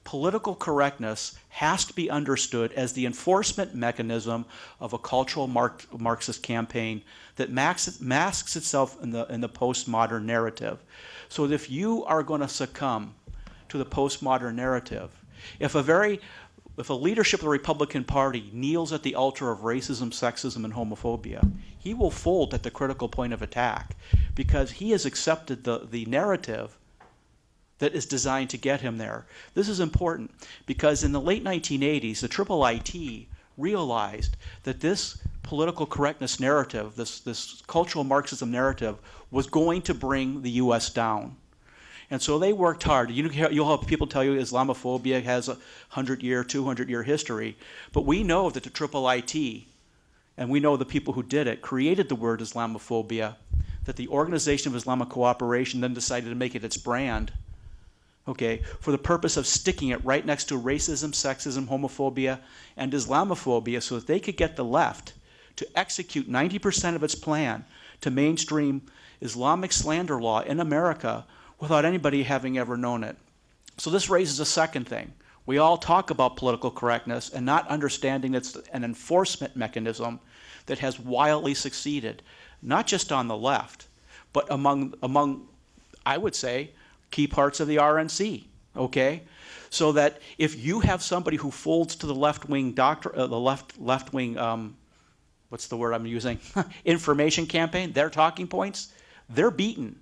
political correctness has to be understood as the enforcement mechanism of a cultural Marxist campaign that masks itself in the postmodern narrative. So if you are going to succumb to the postmodern narrative, if a leadership of the Republican Party kneels at the altar of racism, sexism, and homophobia, he will fold at the critical point of attack because he has accepted the narrative that is designed to get him there. This is important because in the late 1980s, the IIIT realized that this political correctness narrative, this cultural Marxism narrative, was going to bring the U.S. down. And so they worked hard. You'll have people tell you Islamophobia has a 100-year, 200-year history, but we know that the IIIT, and we know the people who did it, created the word Islamophobia, that the Organization of Islamic Cooperation then decided to make it its brand, okay, for the purpose of sticking it right next to racism, sexism, homophobia, and Islamophobia so that they could get the left to execute 90% of its plan to mainstream Islamic slander law in America without anybody having ever known it. So this raises a second thing. We all talk about political correctness and not understanding it's an enforcement mechanism that has wildly succeeded, not just on the left, but among I would say, key parts of the RNC, okay? So that if you have somebody who folds to the left-wing left-wing, what's the word I'm using? Information campaign, their talking points, they're beaten.